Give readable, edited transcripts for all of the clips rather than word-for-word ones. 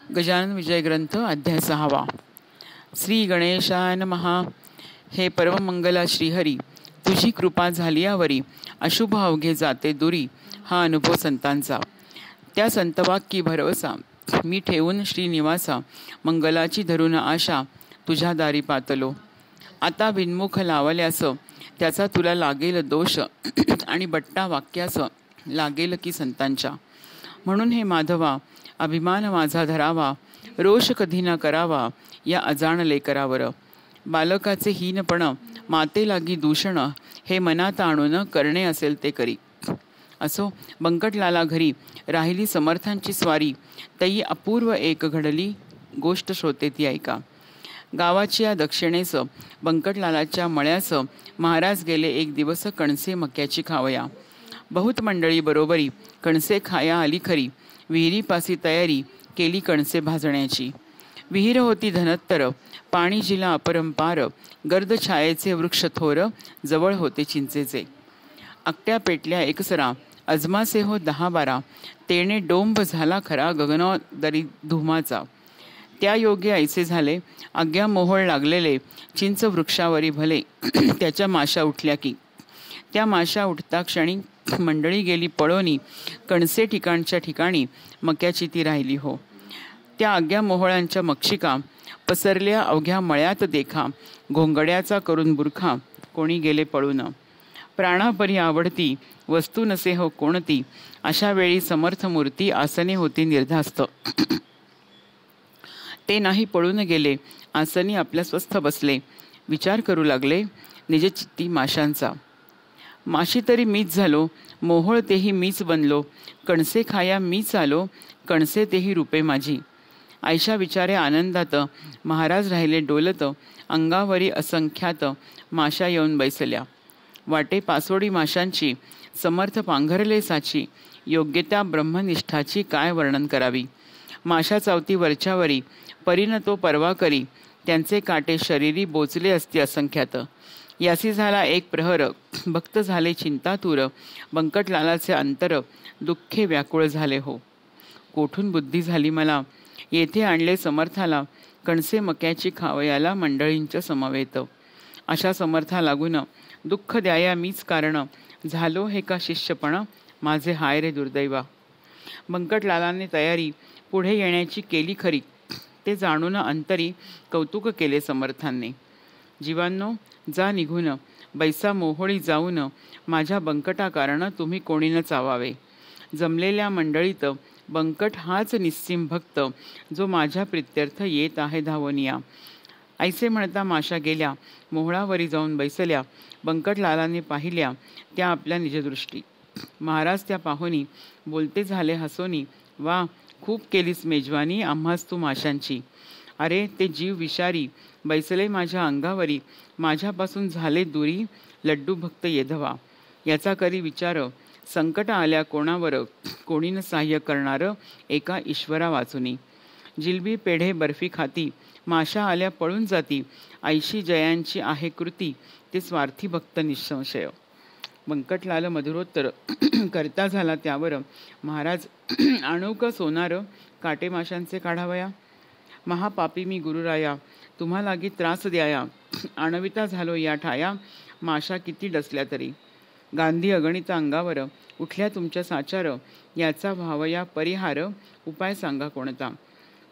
गजानन विजय ग्रंथ अध्याय 6. श्री गणेशाय नमः. हे परममंगला श्रीहरी, तुझी कृपा झालियावरी अशुभ अवघे जाते दुरी, हा अनुभव संतांचा. त्या संतवाक्की भरवसा मी ठेवून श्रीनिवासा, मंगलाची धरून आशा तुझ्या दारी पातलो. आता विन्मुख लावल्यास त्याचा तुला लागेल दोष, आणि बट्टा वाक्यास लागेल की संतांच्या. म्हणून हे माधवा, अभिमान माझा धरावा, रोष कधी न करावा या अजाण लेकरावर. बालकाचे हीनपण माते लागी दूषण, हे मनात आणून करणे असेल ते करी. असो बंकटलाला घरी राहिली समर्थांची स्वारी, तई अपूर्व एक घडली गोष्ट श्रोते ती ऐका. गावाची या दक्षिणेस बंकटलालाच्या मळ्यास महाराज गेले एक दिवस कणसे मक्याची खावया. बहुत मंडळी बरोबरी कणसे खाया आली खरी. विहिरीपासी तयारी केली कणसे भाजण्याची. विहीर होती धनत्तर, पाणी जिला अपरंपार, गर्द छायेचे वृक्ष थोर, जवळ होते चिंचेचे. अकट्या पेटल्या एकसरा, अजमासे हो 10-12, तेने डोंब झाला खरा गगनोदरी धुमाचा. त्या योगे ऐसे झाले, आज्ञा मोहोळ लागलेले चिंच वृक्षावरी भले, त्याच्या माशा उठल्या की. त्या माशा उठता क्षणी मंडळी गेली पळोनी, कणसे ठिकाणच्या ठिकाणी मक्याची ती राहिली हो. त्या आज्ञा मोहळांच्या मक्षिका पसरल्या अवघ्या मळ्यात देखा, घोंगड्याचा करून बुरखा कोणी गेले पळून. प्राणापरी आवडती वस्तू नसे हो कोणती, अशा वेळी समर्थ मूर्ती आसने होती निर्धास्त. ते नाही पळून गेले, आसनी आपल्या स्वस्थ बसले. विचार करू लागले निजचित्ती माशांचा. माशी तरी मीच झालो, मोहोळ तेही मीच बनलो, कणसे खाया मीच आलो, कणसे तेही रूपे माझी. आयशा विचारे आनंदात महाराज राहिले डोलत, अंगावरी असंख्यात माशा येऊन बैसल्या. वाटे पासोडी माशांची समर्थ पांघरले साची, योग्यता ब्रह्मनिष्ठाची काय वर्णन करावी. माशा चावती वरच्यावरी, परीन तो परवा करी, त्यांचे काटे शरीरी बोचले असते असंख्यात. यासी झाला एक प्रहर, भक्त झाले चिंतातूर, बंकटलालाचे अंतर दुःखे व्याकुळ झाले हो. कोठून बुद्धी झाली मला, येथे आणले समर्थाला, कणसे मक्याची खावयाला मंडळींच्या समवेत. अशा समर्था लागून दुःख द्याया मीच कारण, झालो हे का शिष्यपण माझे हाय रे दुर्दैवा. बंकटलालाने तयारी पुढे येण्याची केली खरी, ते जाणून अंतरी कौतुक केले समर्थांनी. जीवांनो, जा निघून बैसा मोहोळी जाऊन, माझ्या बंकटा कारण तुम्ही कोणी न चावावे. जमलेल्या मंडळीत बंकट हाच निस्सीम भक्त, जो माझ्या प्रित्यर्थ येत आहे धावनिया. ऐसे म्हणता माशा गेल्या, मोहळावरी जाऊन बैसल्या. बंकटलालाने पाहिल्या त्या आपल्या निजदृष्टी. महाराज त्या पाहुनी बोलते झाले हसोनी, वा खूप केलीस मेजवानी आम्हास तू माशांची. अरे ते जीव विषारी बैसले माझ्या अंगावरी, माझ्यापासून झाले दुरी लड्डू भक्त येधवा. याचा करी विचार, संकट आल्या कोणावर, कोणीन सहाय्य करणार एका ईश्वरा वाचुनी. जिलबी पेढे बर्फी खाती, माशा आल्या पळून जाती, ऐशी जयांची आहे कृती, ते स्वार्थी भक्त निसंशय. बंकटलाल मधुरोत्तर करता झाला त्यावर, महाराज आणूक सोनार काटे माशांचे काढावया. महापापी मी गुरुराया, तुम्हा लागी त्रास द्याया, आणविता झालो या ठाया, माशा किती डसल्या तरी. गांधी अगणित अंगावर उठल्या तुमच्या साचार, याचा व्हावया परिहार, उपाय सांगा कोणता.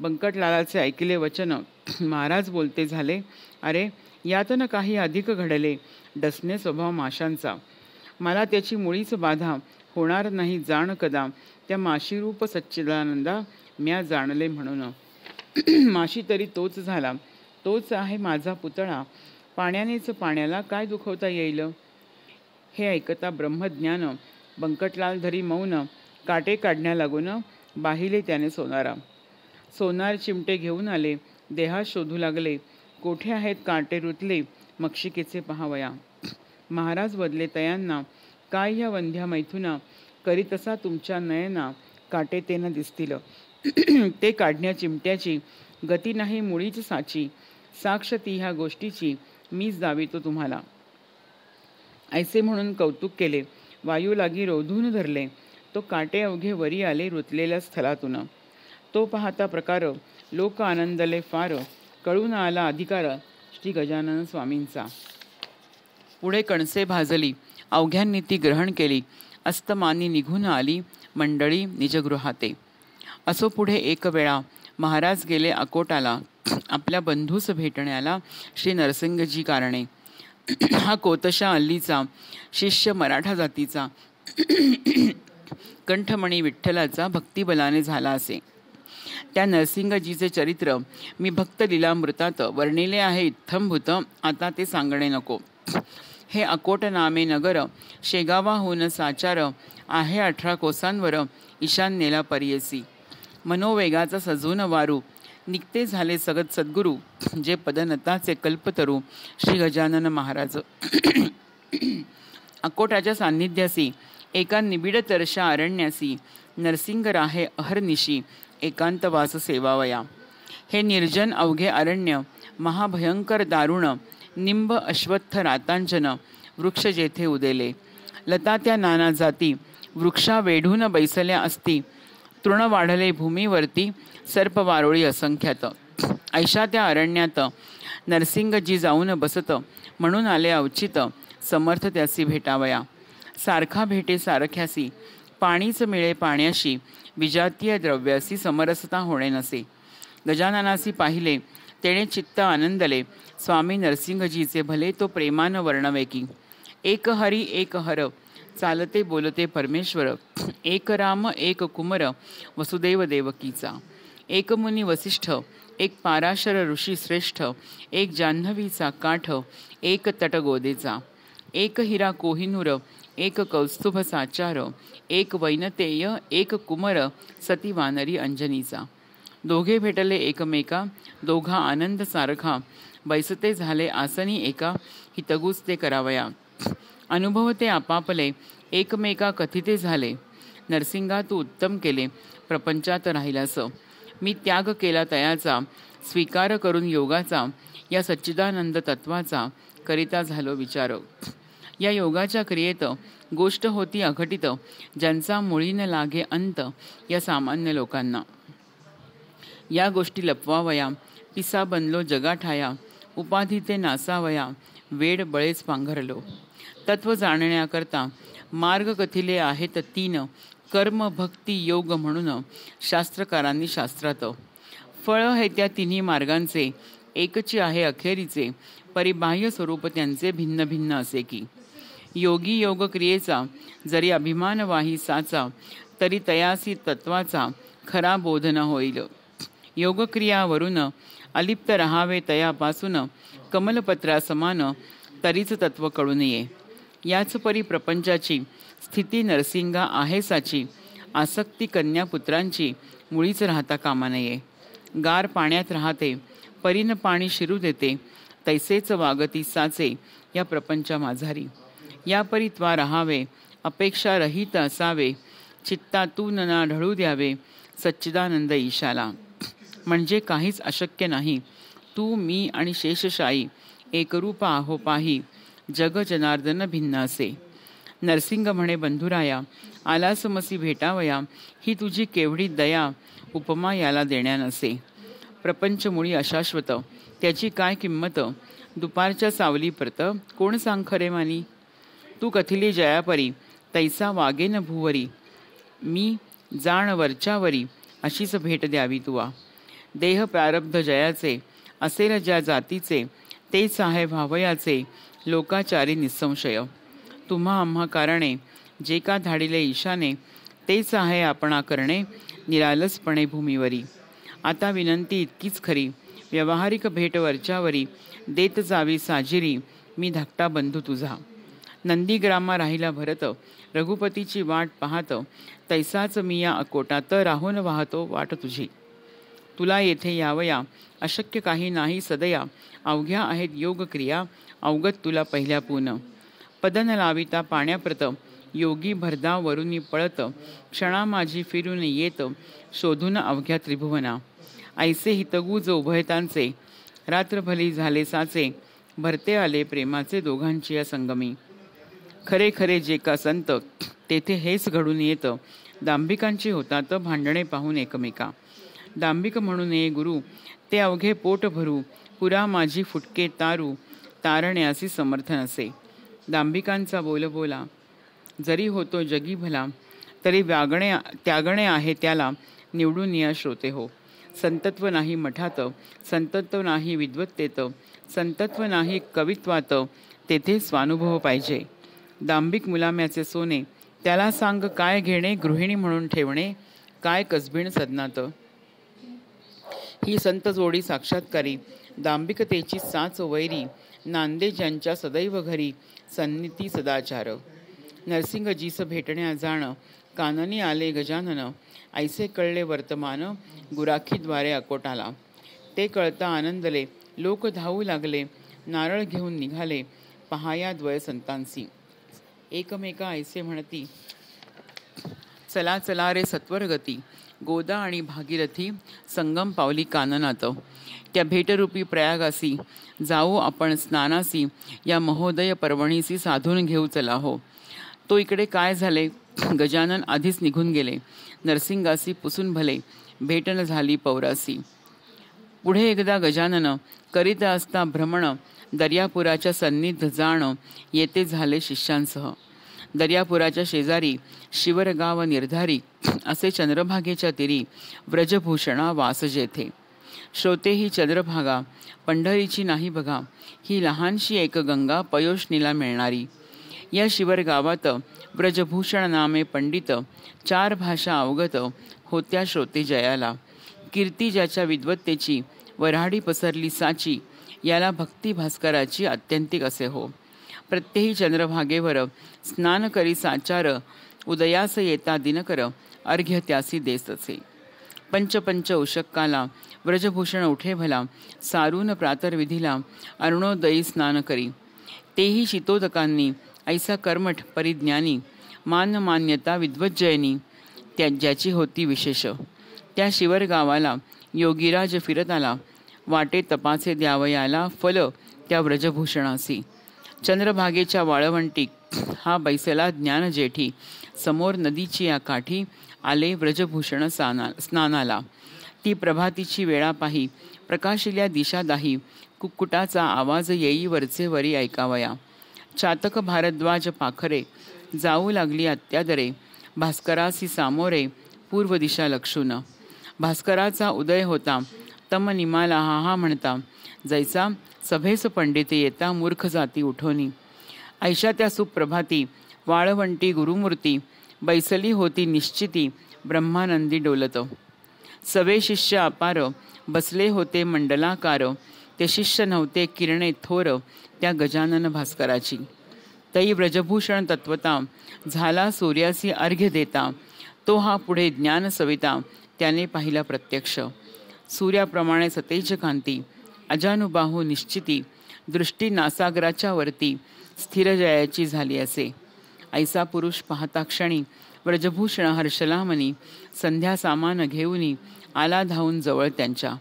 बंकटलालाचे ऐकले वचन महाराज बोलते झाले, अरे यात न काही अधिक घडले, डसणे स्वभाव माशांचा. मला त्याची मुळीच बाधा होणार नाही जाण कदा, त्या माशीरूप सच्चिदानंदा म्या जाणले म्हणून. माशी तरी तोच झाला, तोच आहे माझा पुतळा, पाण्यानेच पाण्याला काय दुखवता येईल. हे ऐकता ब्रह्मज्ञान बंकटलाल धरी मौन, काटे काढण्या लागून बाहिले त्याने सोनारा. सोनार चिमटे घेऊन आले, देहात शोधू लागले, कोठे आहेत काटे रुतले मक्षिकेचे पहावया. महाराज बदले तयांना, काय ह्या वंध्या मैथुना, करीतसा तुमच्या नयना, काटे ते न दिसतील. ते काढण्या चिमट्याची गती नाही मुळीच साची, साक्ष ती ह्या गोष्टीची मीच दावितो तुम्हाला. ऐसे म्हणून कौतुक केले, वायू लागी रोधून धरले, तो काटे अवघे वरी आले रुतलेल्या स्थलातून. तो पाहता प्रकार लोक आनंदले फार, कळून आला अधिकार श्री गजानन स्वामींचा. पुढे कणसे भाजली, अवघ्यांनी ती ग्रहण केली, अस्तमानी निघून आली मंडळी निजगृहाते. असो पुढे एक वेळा महाराज गेले अकोटाला, आपल्या बंधूस भेटण्याला श्री नरसिंगजी कारणे. हा कोतशा अल्लीचा शिष्य मराठा जातीचा कंठमणी विठ्ठलाचा भक्तिबलाने झाला असे. त्या नरसिंगजीचे चरित्र मी भक्त लीलामृतात वर्णिले आहे इत्थंभूत, आता ते सांगणे नको. हे अकोट नामे नगर, शेगावाहून साचार, आहे 18 कोसांवर, ईशान्येला परियेसी. मनोवेगाचा सजून वारू, निघते झाले सगत सद्गुरू, जे पदनताचे कल्पतरू श्री गजानन महाराज. अकोटाच्या सान्निध्यासी एका निबिड तरशा अरण्यासी, नरसिंग राहे अहर्निशी, एकांतवास सेवावया. हे निर्जन अवघे अरण्य, महाभयंकर दारुण, निंब अश्वत्थ रातांचन, वृक्ष जेथे उदेले. लता त्या नाना जाती, वृक्षा वेढून बैसल्या असती, तृण वाढले भूमीवरती, सर्प वारोळी असंख्यात. ऐशा त्या अरण्यात नरसिंगजी जाऊन बसत, म्हणून आले अवचित, समर्थ त्यासी भेटावया. सारखा भेटे सारख्यासी, पाणीच मिळे पाण्याशी, विजातीय द्रव्यासी समरसता होणे नसे. गजाननासी पाहिले, तेणे चित्त आनंदले, स्वामी नरसिंगजीचे भले तो प्रेमान वर्णवे की. एक हरी एक हर, चालते बोलते परमेश्वर, एक राम एक कुमर, वसुदेव देवकीचा. एक मुनी वसिष्ठ, एक पाराशर ऋषी श्रेष्ठ, एक जान्हवीचा काठ, एक तट गोदेचा. एक हिरा कोहिनूर, एक कौस्तुभ साचार, एक वैनतेय, एक कुमर, सती वानरी अंजनीचा. दोघे भेटले एकमेका, दोघा आनंद सारखा, बैसते झाले आसनी एका, हितगुज ते करावया. अनुभवते आपापले, एकमेका कथिते झाले. नरसिंगा तू उत्तम केले, प्रपंचात राहिलास. मी त्याग केला तयाचा, स्वीकार करून योगाचा, या सच्चिदानंद तत्वाचा करिता झालो विचार. या योगाच्या क्रियेत गोष्ट होती अघटित, ज्यांचा मुळी न लागे अंत या सामान्य लोकांना. या गोष्टी लपवावया, पिसा बनलो जगाठाया, उपाधी ते नासावया, वेड बळेच पांघरलो. तत्व जाणण्याकरता मार्ग कथिले आहेत 3, कर्म भक्ती योग म्हणून शास्त्रकारांनी शास्त्रात. फळ हे त्या तिन्ही मार्गांचे एकची आहे अखेरीचे, परिबाह्य स्वरूप त्यांचे भिन्न भिन्न असे की. योगी योग क्रियेचा जरी अभिमान वाही साचा, तरी तयासी तत्वाचा खरा बोधन होईल. योगक्रियावरून अलिप्त राहावे तयापासून, कमलपत्रा समान तरीच तत्व कळून ये. याच परी प्रपंचाची स्थिती नरसिंगा आहे साची, आसक्ती कन्यापुत्रांची मुळीच राहता कामा नये. गार पाण्यात राहते, परीन पाणी शिरू देते, तैसेच वागती साचे या प्रपंचा माझारी. या परी त्वा राहावे, अपेक्षा रहित असावे, चित्तातून ना ढळू द्यावे, सच्चिदानंद ईशाला. म्हणजे काहीच अशक्य नाही, तू मी आणि शेषशाही एकरूप आहो पाही, जग जनार्दन भिन्न असे. नरसिंग म्हणे बंधुराया, आलास मसी भेटावया, ही तुझी केवढी दया, उपमा याला देण्या नसे. प्रपंच मुळी अशाश्वत, त्याची काय किंमत, दुपारच्या सावली प्रत कोण सांग खरे मानी. तू कथिली जयापरी, तैसा वागेन भुवरी, मी जाण वरच्यावरी, अशीच भेट द्यावी तुवा. देह प्रारब्ध जयाचे, असेल ज्या जातीचे, तेच आहे भावयाचे, लोकाचारी निसंशय. तुम्हा आम्हा कारणे, जे का धाडिले ईशाने, तेच आहे आपणा करणे, निरालसपणे भूमीवरी. आता विनंती इतकीच खरी, व्यावहारिक भेट वरच्यावरी, देत जावी साजिरी, मी धाकटा बंधू तुझा. नंदीग्रामा राहिला भरत, रघुपतीची वाट पाहत, तैसाच मी या अकोटात राहून वाहतो वाट तुझी. तुला येथे यावया, अशक्य काही नाही सदया, अवघ्या आहेत योगक्रिया, अवगत तुला पहिल्या पून. पदन लाविता पाण्याप्रत, योगी भरधाव वरुनी पळत, क्षणा माझी फिरून येत, शोधून अवघ्या त्रिभुवना. ऐसे हितगुज उभयतांचे, रात्रभली झाले साचे, भरते आले प्रेमाचे दोघांची या संगमी. खरे खरे जे का संत, तेथे हेच घडून येतं, दांभिकांची होतात भांडणे पाहून एकमेका. दांभिक म्हणून ये गुरु, ते अवघे पोट भरू, पुरा माझी फुटके तारू, तारण्यासी समर्थ नसे. दांभिकांचा बोलबोला, जरी होतो जगी भला, तरी त्यागणे आहे त्याला, निवडून या श्रोते हो. संतत्व नाही मठात, संतत्व नाही विद्वत्तेत, संतत्व नाही कवित्वात, तेथे स्वानुभव पाहिजे. दांभिक मुलाम्याचे सोने, त्याला सांग काय घेणे, गृहिणी म्हणून ठेवणे, काय कसबीण सदनात. ही संत जोडी साक्षात्कारी, दांभिकतेची साच वैरी, नांदे ज्यांच्या सदैव घरी, सन्निती सदाचार. नरसिंगजीस भेटण्या जाण, काननी आले गजानन, ऐसे कळले वर्तमान, गुराखीद्वारे अकोटाला. ते कळता आनंदले, लोक धावू लागले, नारळ घेऊन निघाले, पहाया द्वय संतांसी. एकमेका ऐसे म्हणती, चला चला रे सत्वर गती, गोदा आणि भागीरथी संगम पावली काननात. त्या भेटरूपी प्रयागासी जाऊ आपण स्नानासी, या महोदय पर्वणीसी साधून घेऊ चला हो. तो इकडे काय झाले, गजानन आधीच निघून गेले, नरसिंगासी पुसून भले, भेटन झाली पौरासी. पुढे एकदा गजानन करीत असता भ्रमण, दर्यापुराच्या सन्निध जाण, येते झाले शिष्यांसह. दर्यापुराच्या शेजारी शिवरगाव निर्धारी, असे चंद्रभागेच्या तीरी, व्रजभूषणा वास जेथे. श्रोते ही चंद्रभागा, पंढरीची नाही बघा, ही लहानशी एक गंगा पयोष्णीला मिळणारी. या शिवर गावात व्रजभूषण नामे पंडित, 4 भाषा अवगत, होत्या श्रोते जयाला. कीर्ती ज्याच्या विद्वत्तेची, वऱ्हाडी पसरली साची, याला भक्ती भास्कराची अत्यंतिक असे हो. प्रत्येही चंद्रभागेवर स्नान करी साचार, उदयास येता दिनकर, अर्घ्य त्यासी देस असे. पंच उशक्काला, व्रजभूषण उठे भला, सारून प्रातर्विधीला, अरुणोदयी स्नान करी. तेही शितोदकांनी, ऐसा कर्मठ परिज्ञानी, मान्यता विद्वज्जयनी, ज्याची होती विशेष. त्या शिवर गावाला योगीराज फिरत आला, वाटे तपाचे द्यावयाला, फल त्या व्रजभूषणासी. चंद्रभागेच्या वाळवंटी, हा बैसला ज्ञान जेठी, समोर नदीची या काठी, आले व्रजभूषण स्नानाला. ती प्रभातीची वेळा पाही, प्रकाशिल्या दिशा दाही, कुक्कुटाचा आवाज येई वरचे वरी ऐकावया. चातक भारद्वाज पाखरे, जाऊ लागली अत्यादरे, भास्करासी सामोरे, पूर्व दिशा लक्षून. भास्कराचा उदय होता, तम निमाला हा हा म्हणता, जैसा सभेस पंडित येता, मूर्ख जाती उठोनी. ऐशा त्या सुप्रभाती, वाळवंटी गुरुमूर्ती, बैसली होती निश्चिती, ब्रह्मानंदी डोलत. सवे शिष्य अपार, बसले होते मंडलाकार, ते शिष्य नव्हते किरणे थोर, त्या गजानन भास्कराची. तई व्रजभूषण तत्वता, झाला सूर्यासी अर्घ्य देता, तो हा पुढे ज्ञान सविता, त्याने पाहिला प्रत्यक्ष. सूर्याप्रमाणे सतेज कांती, अजानुबाहू निश्चिती, दृष्टी नासागराच्या वरती, स्थिर जयाची झाली असे. ऐसा पुरुष पाहता क्षणी, व्रजभूषण हर्षलामनी, संध्या सामान घेऊनी, आला धावून जवळ त्यांच्या.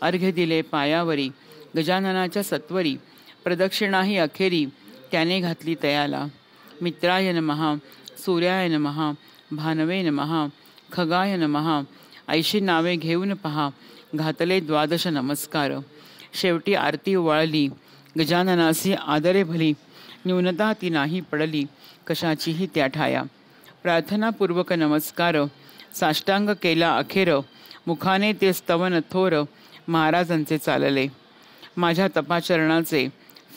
अर्घ्य दिले पायावरी, गजाननाच्या सत्वरी, प्रदक्षिणाही अखेरी, त्याने घातली तयाला. मित्राय नमः, सूर्याय नमः, भानवे नमः, खगाय नमः, ऐशी नावे घेऊन पहा, घातले 12 नमस्कार. शेवटी आरती ओवाळली, गजाननासी आदरे भली, न्यूनता ती नाही पडली, कशाचीही त्या ठाया. प्रार्थनापूर्वक नमस्कार, साष्टांग केला अखेर, मुखाने ते स्तवन थोर, महाराजांचे चालले. माझ्या तपाचरणाचे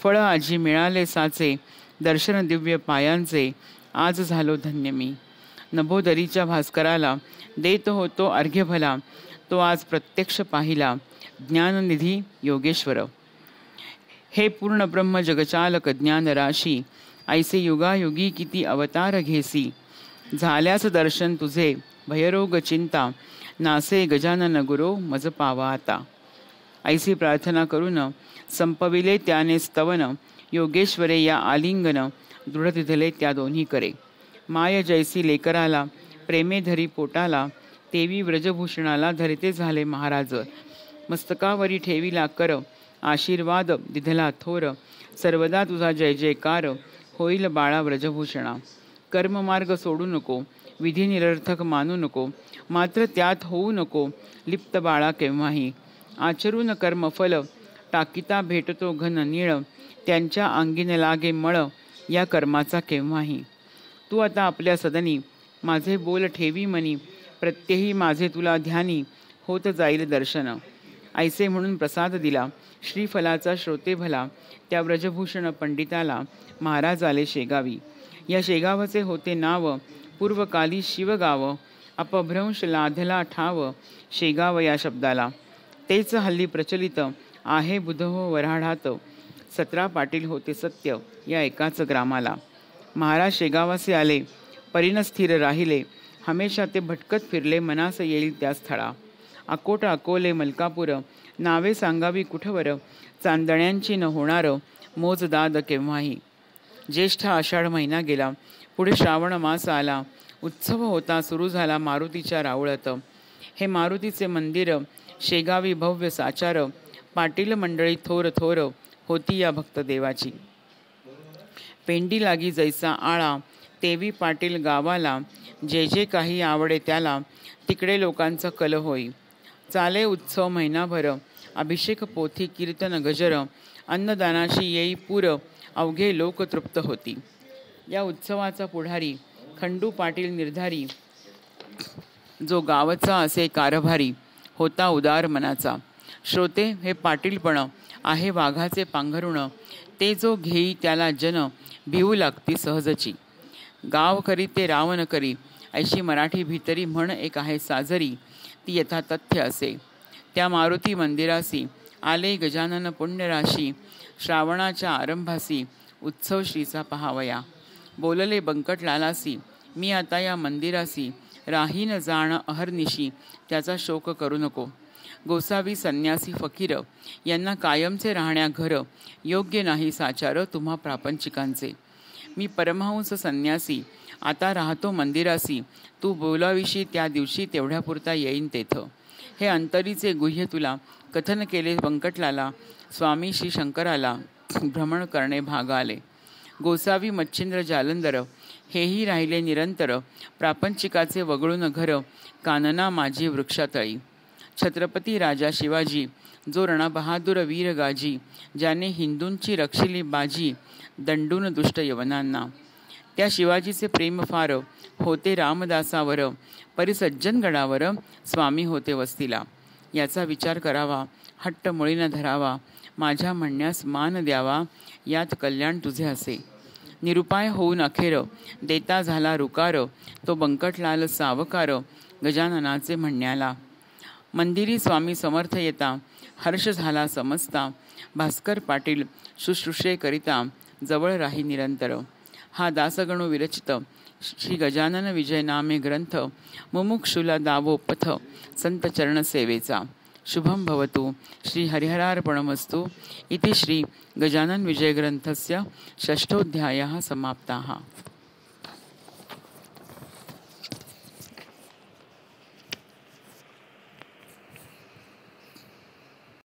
फळ आजी मिळाले साचे, दर्शन दिव्य पायांचे, आज झालो धन्य मी. नभोदरीच्या भास्कराला देत होतो अर्घ्य भला, तो आज प्रत्यक्ष पाहिला, ज्ञाननिधी योगेश्वर. हे पूर्ण ब्रह्म जगचालक ज्ञान राशी, ऐसे युगायुगी किती अवतार घेसी. झाल्यास दर्शन तुझे भयरोग चिंता, नासे गजानन गुरो मज पावा आता. ऐसी प्रार्थना करून संपविले त्याने स्तवन, योगेश्वरे या आलिंगन, दृढ तिथले त्या दोन्ही करे. माय जैसी लेकराला, प्रेमे धरी पोटाला, तेवी व्रजभूषणाला धरिते झाले महाराज. मस्तकावरी ठेविला कर, आशीर्वाद दिधला थोर, सर्वदा तुझा जय जयकार, होईल बाळा व्रजभूषणा. कर्ममार्ग सोडू नको, विधी निरर्थक मानू नको, मात्र त्यात होऊ नको लिप्त बाळा केव्हाही. आचरून कर्मफल टाकिता भेटतो घन निळ, त्यांच्या अंगीन लागे मळ या कर्माचा केव्हाही. तू आता आपल्या सदनी माझे बोल ठेवी मनी, प्रत्यही माझे तुला ध्यानी होत जाईल दर्शन. ऐसे म्हणून प्रसाद दिला श्रीफलाचा श्रोते भला, त्या व्रजभूषण पंडिताला महाराज आले शेगावी. या शेगावचे होते नाव पूर्वकाली शिवगाव, अपभ्रंश लाधला ठाव शेगाव या शब्दाला. तेच हल्ली प्रचलित आहे बुधव वऱ्हाडात, 17 पाटील होते सत्य या एकाच ग्रामाला. महाराज शेगावासे आले परीन स्थिर राहिले, हमेशा ते भटकत फिरले मनास येईल त्या स्थळा. अकोट अकोले मलकापूर नावे सांगावी कुठवर, चांदण्यांची न होणार मोजदाद केव्हाही. ज्येष्ठ आषाढ महिना गेला, पुढे श्रावण मास आला, उत्सव होता सुरू झाला मारुतीच्या रावळत. हे मारुतीचे मंदिर शेगावी भव्य साचार, पाटील मंडळी थोर थोर होती या भक्त देवाची. पेंडी लागी जैसा आळा तेवी पाटील गावाला, जे जे काही आवडे त्याला तिकडे लोकांचा कल होई. चाले उत्सव महिनाभर, अभिषेक पोथी कीर्तन गजर, अन्नदानाची येई पूर अवघे लोक तृप्त होती. या उत्सवाचा पुढारी खंडू पाटील निर्धारी, जो गावचा असे कारभारी होता उदार मनाचा. श्रोते हे पाटीलपण आहे वाघाचे पांघरुण, ते जो घेई त्याला जन भिवू लागती सहजची. गाव करी ते राव न करी अशी मराठी भीतरी म्हण एक आहे साजरी, ती यथा तथ्य असे. त्या मारुती मंदिरासी आले गजानन पुण्यराशी, श्रावणाच्या आरंभासी उत्सव श्रीचा पहावया. बोलले बंकटलालासी, मी आता या मंदिरासी राहीन जाण अहर्निशी, त्याचा शोक करू नको. गोसावी संन्यासी फकीर यांना कायमचे राहण्या घर, योग्य नाही साचार तुम्हा प्रापंचिकांचे. मी परमहंस संन्यासी आता राहतो मंदिरासी, तू बोलाविशी त्या दिवशी तेवढ्यापुरता येईन तेथ. हे अंतरीचे गुह्य तुला कथन केले बंकटलाला, स्वामी श्री शंकराला भ्रमण करणे भाग आले. गोसावी मच्छिंद्र जालंधर हेही राहिले निरंतर, प्रापंचिकाचे वगळून घर कानना माझी वृक्षातळी. छत्रपती राजा शिवाजी जो रणबहादूर वीर गाजी, ज्याने हिंदूंची रक्षिली बाजी दंडून दुष्ट यवनांना. त्या शिवाजीचे प्रेम फार होते रामदासावर, परिसज्जन गडावर स्वामी होते वस्तीला. याचा विचार करावा, हट्ट मुळीनं धरावा, माझ्या म्हणण्यास मान द्यावा, यात कल्याण तुझे असे. निरुपाय होऊन अखेर देता झाला रुकार, तो बंकटलाल सावकार गजाननाचे म्हणण्याला. मंदिरी स्वामी समर्थ येता हर्ष झाला समजता, भास्कर पाटील शुश्रूषे करिता जवळ राही निरंतर. हा दासगणू विरचित श्री गजानन विजय नामे ग्रंथ मुमुक्षुला दावो पथ संत चरण सेवेचा. शुभम भवतु. श्री हरिहरार्पणमस्तु. इति श्री गजानन विजय ग्रंथस्य षष्ठोऽध्यायः समाप्ताः.